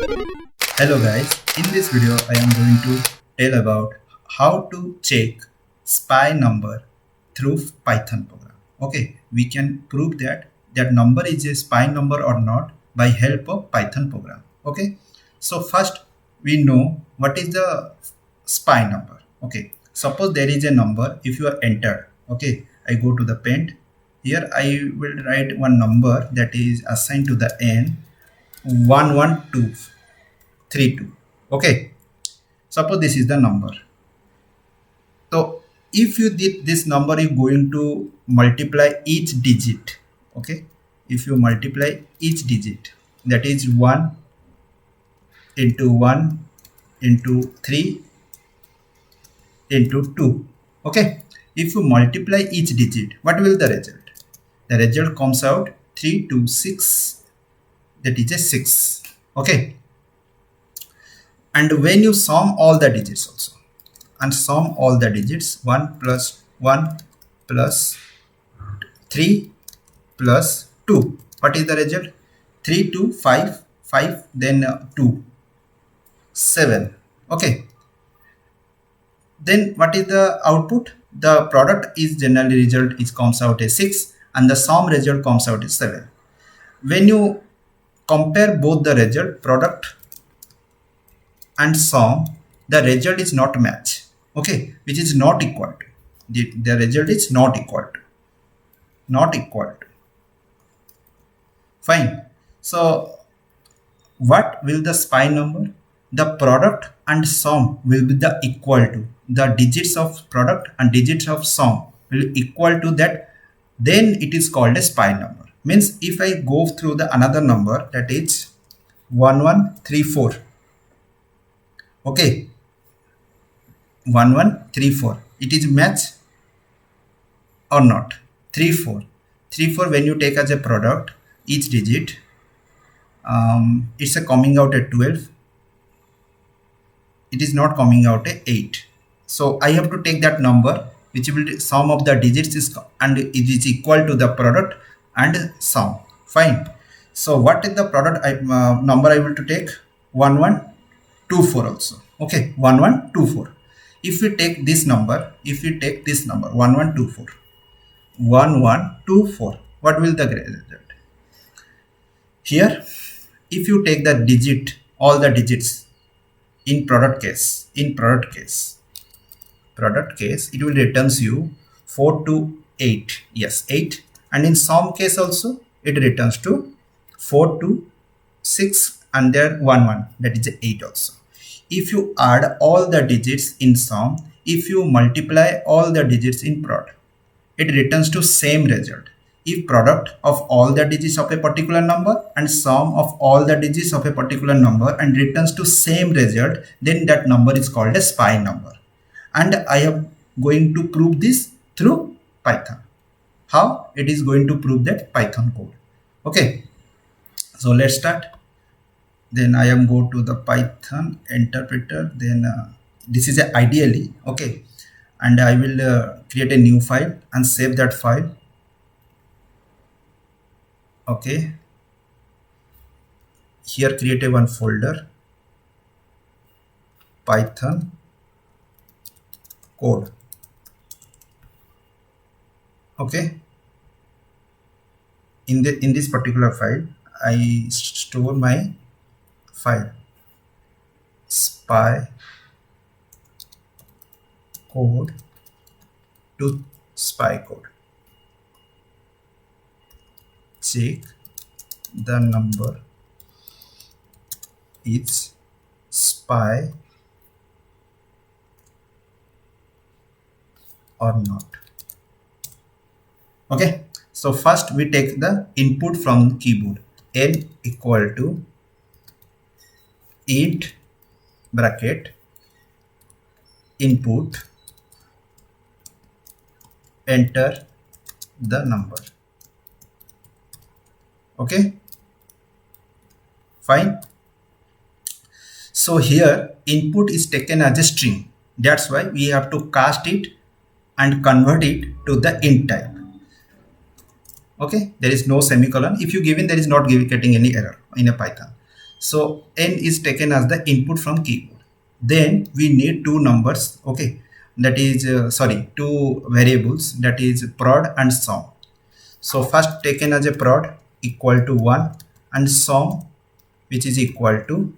Hello guys, in this video I am going to tell about how to check SPY number through Python program. Okay, we can prove that that number is a SPY number or not by help of Python program. Okay, so first we know what is the SPY number. Okay, suppose there is a number if you are entered. Okay, I go to the paint. Here I will write one number that is assigned to the n 11232. Okay, suppose this is the number. So if you did this number, you're going to multiply each digit. Okay, if you multiply each digit, that is 1 into 1 into 3 into 2. Okay, if you multiply each digit, what will the result? The result comes out 3 to 6, that is a 6. Okay, and when you sum all the digits also, and sum all the digits, 1 plus 1 plus 3 plus 2, what is the result? 3 to 5, 5 then 2, 7. Okay, then what is the output? The product is generally result is comes out as 6 and the sum result comes out as 7. When you compare both the result, product and sum, the result is not match. Okay, which is not equal to the result is not equal to fine. So what will the SPY number? The product and sum will be the equal to the digits of product and digits of sum will equal to that, then it is called a SPY number. Means if I go through the another number, that is 1134. Okay, 1134, it is match or not? 34 when you take as a product each digit, it's a coming out at 12, it is not coming out at 8. So I have to take that number which will sum of the digits is and it is equal to the product and sum. Fine. So what is the product number I will to take? 1124 also. Okay, 1124. If we take this number, 1124, what will the result? Here, if you take the digit, all the digits in product case, it will returns you 4 to 8. Yes, 8. And in sum case also, it returns to 4 to 6 and there 1, that is 8 also. If you add all the digits in sum, if you multiply all the digits in product, it returns to same result. If product of all the digits of a particular number and sum of all the digits of a particular number and returns to same result, then that number is called a SPY number. And I am going to prove this through Python. How? It is going to prove that Python code. Okay, so let's start. Then I am go to the Python interpreter. Then this is a ideally. Okay, and I will create a new file and save that file. Okay, here create a one folder, Python code. Okay, in this particular file I store my file SPY code to SPY code. Check the number is SPY or not. Okay, so first we take the input from keyboard. N equal to int bracket input, enter the number. Okay, fine. So here input is taken as a string, that's why we have to cast it and convert it to the int type. Okay, there is no semicolon. If you given, there is not getting any error in a Python. So n is taken as the input from keyboard. Then we need two numbers, okay, that is sorry, two variables, that is prod and sum. So first taken as a prod equal to 1 and sum which is equal to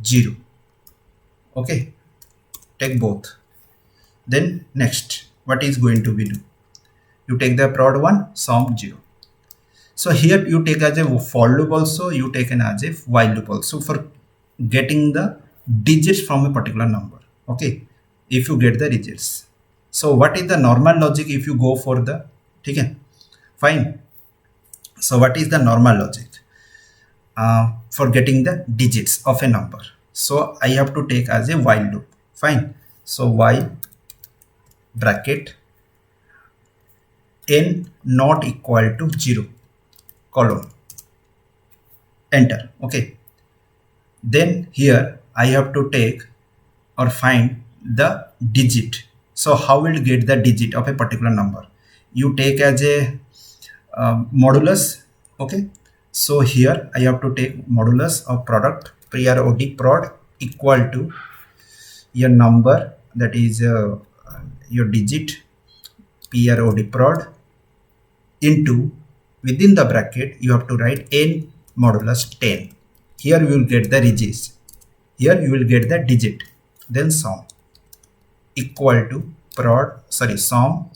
0. Okay, take both. Then next what is going to be do, you take the prod 1 sum 0. So here you take as a for loop also, you taken as a while loop also for getting the digits from a particular number. Okay, if you get the digits. So what is the normal logic if you go for the, okay, fine. So what is the normal logic for getting the digits of a number? So I have to take as a while loop. Fine. So while bracket n not equal to 0 colon enter. Okay, then here I have to take or find the digit. So how will get the digit of a particular number? You take as a modulus. Okay, so here I have to take modulus of product prod prod equal to your number, that is your digit prod prod into, within the bracket you have to write n modulus 10. Here you will get the digits, here you will get the digit. Then sum equal to prod, sorry, sum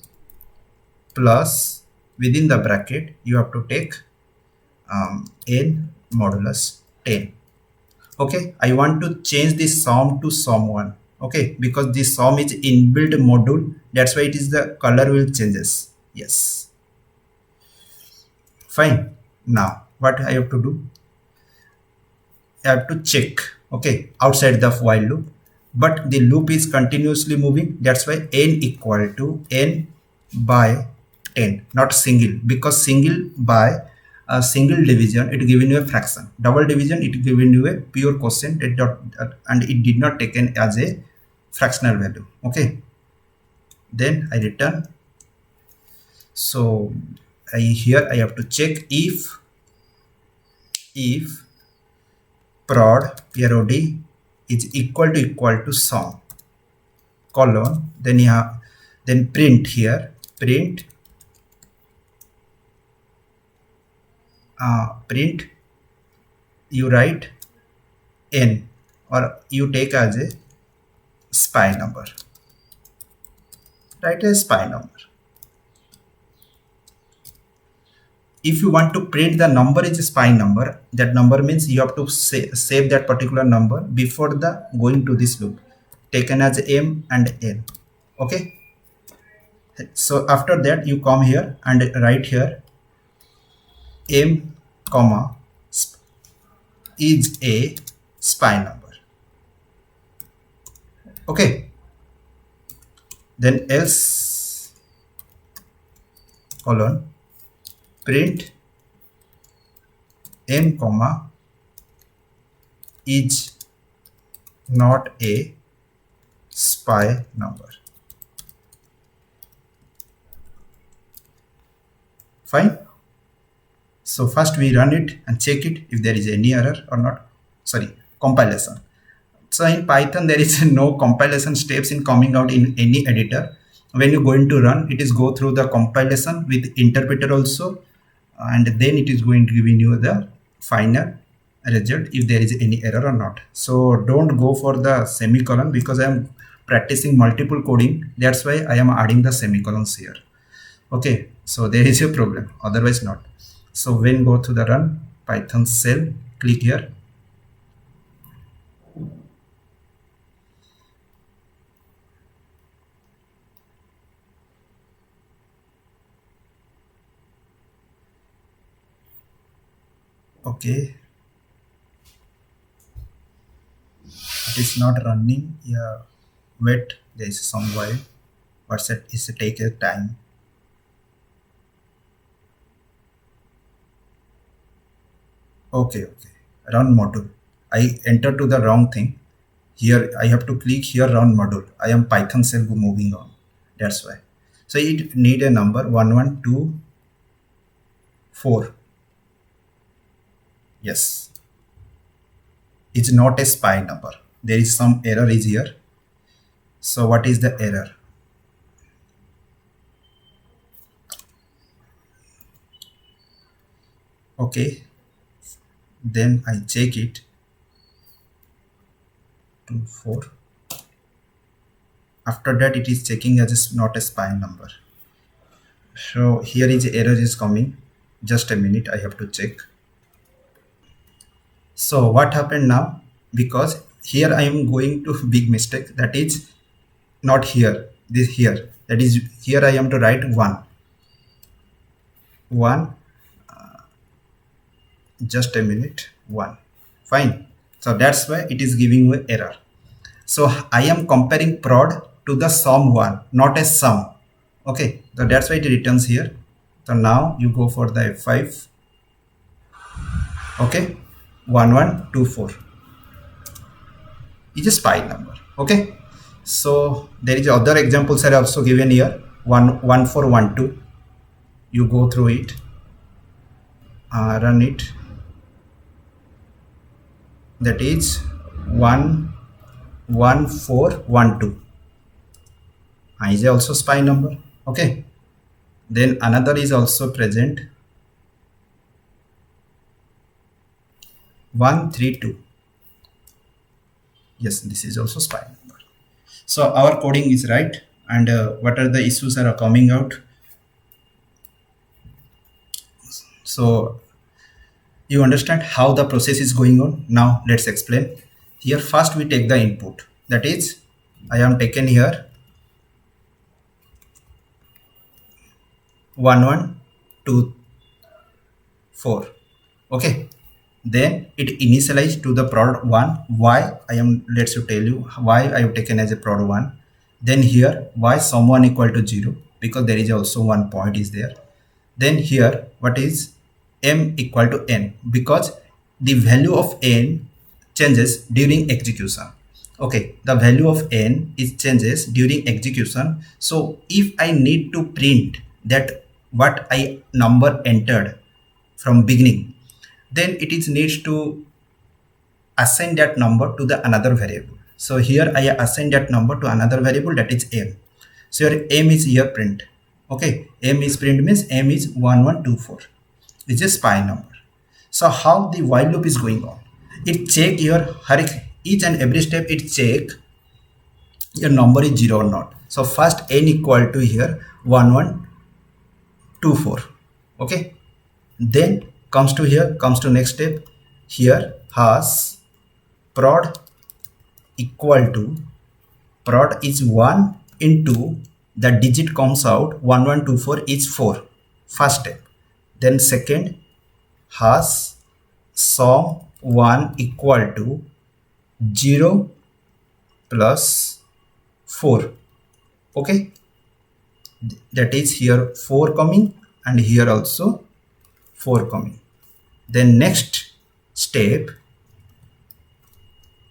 plus, within the bracket you have to take n modulus 10. Okay, I want to change this sum to sum 1. Okay, because this sum is inbuilt module, that's why it is the color will changes. Yes, fine. Now what I have to do, I have to check, okay, outside the while loop, but the loop is continuously moving, that's why n equal to n by 10, not single, because single by a single division it given you a fraction, double division it given you a pure quotient, and it did not taken as a fractional value. Okay, then I return. So here I have to check if prod is equal to sum colon, then you have, then print here, print you write n, or you take as a SPI number, write a SPI number. If you want to print the number is a SPI number, that number means you have to save that particular number before the going to this loop, taken as m and n. Okay, so after that you come here and write here m comma is a SPI number. Okay, then else colon print m comma is not a SPI number. Fine. So first we run it and check it if there is any error or not. Sorry, compilation. So in Python there is no compilation steps in coming out in any editor. When you're going to run, it is go through the compilation with interpreter also, and then it is going to give you the final result if there is any error or not. So don't go for the semicolon, because I am practicing multiple coding, that's why I am adding the semicolons here. Okay, so there is a problem, otherwise not. So when go to the run Python shell, click here. Okay, it is not running. Yeah, wait, there is some while. What's it is take a time. Okay, run module. I enter to the wrong thing. Here I have to click here run module. I am Python shell moving on. That's why. So it need a number 1124. Yes. is not a SPI number. There is some error is here. So what is the error? Okay, then I check it. 2 4. After that it is checking as not a SPI number. So here is error is coming. Just a minute, I have to check. So what happened now? Because here I am going to big mistake, that is not here, this here, that is here I am to write 1 just a minute, 1. Fine. So that's why it is giving me error. So I am comparing prod to the sum 1, not a sum. Okay, so that's why it returns here. So now you go for the F5. Okay, 1124 is a SPI number. Okay, so there is other examples are also given here. 1412. You go through it, run it. That is 11412. Is also SPI number. Okay, then another is also present, 132. Yes, this is also SPI number. So our coding is right, and what are the issues are coming out? So you understand how the process is going on. Now let's explain. Here first we take the input, that is I am taken here 1124. Okay, then it initialized to the prod 1. Why I am, let's tell you why I have taken as a prod 1. Then here why sum1 equal to 0, because there is also 1 point is there. Then here what is m equal to n, because the value of n changes during execution. Okay, the value of n is changes during execution. So if I need to print that what I number entered from beginning, then it is needs to assign that number to the another variable. So here I assign that number to another variable, that is m. So your m is here print. Okay, m is print means m is 1124. It's a SPI number. So how the while loop is going on? It check your each and every step, it check your number is 0 or not. So first n equal to here 1124. Okay, then comes to here, comes to next step. Here has prod equal to, prod is 1 into the digit comes out 1124 is 4. First step. Then second has sum 1 equal to 0 plus 4. Okay, that is here 4 coming and here also 4 coming. Then next step,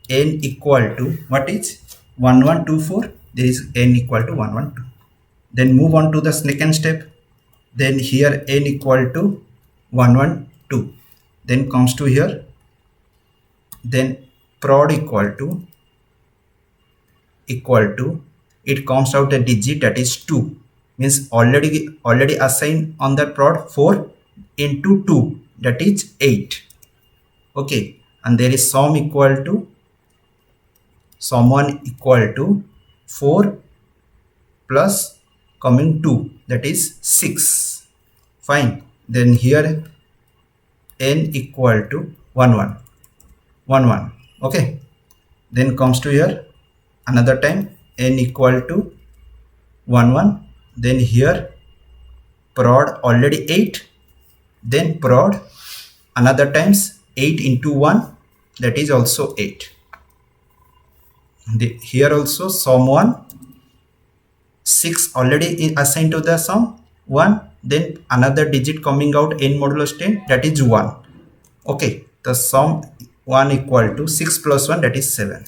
n equal to what is 1124, there is n equal to 112. Then move on to the second step. Then here n equal to 112. Then comes to here. Then prod equal to it comes out a digit, that is 2, means already assigned on that prod 4 into 2, that is 8. Okay, and there is sum equal to sum1 equal to 4 plus coming 2, that is 6. Fine. Then here n equal to 11. Okay, then comes to here another time n equal to 11. Then here prod already 8, then prod another times 8 into 1, that is also 8. Here also sum 1, 6 already assigned to the sum 1, then another digit coming out n modulus 10, that is 1. Okay, the sum 1 equal to 6 plus 1, that is 7.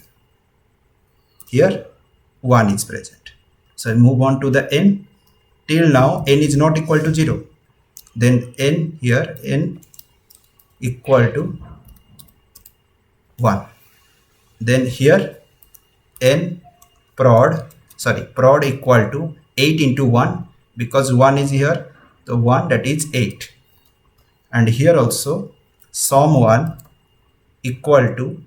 Here 1 is present. So move on to the n. Till now n is not equal to 0. Then n here n equal to 1. then here n prod equal to 8 into 1, because 1 is here, the 1, that is 8. And here also sum1 equal to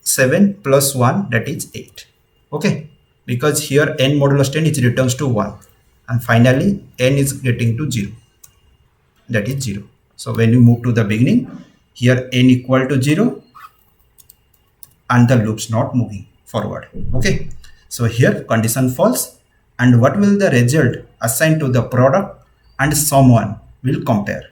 7 plus 1, that is 8. Okay, because here n modulus 10 is returns to 1, and finally n is getting to 0, that is 0. So when you move to the beginning, here n equal to 0 and the loop's not moving forward. Okay, so here condition false, and what will the result assigned to the product and someone will compare.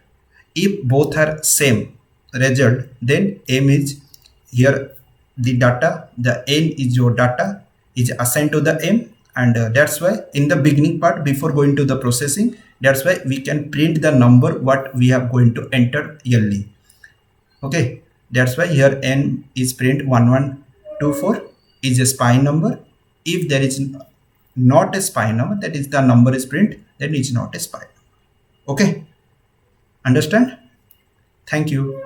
If both are same result, then m is here the data, the n is your data is assigned to the m, and that's why in the beginning part before going to the processing, that's why we can print the number what we are going to enter early. Okay, that's why here n is print 1124 is a spine number. If there is not a spine number, that is the number is print, then it's not a spine. Okay, understand? Thank you.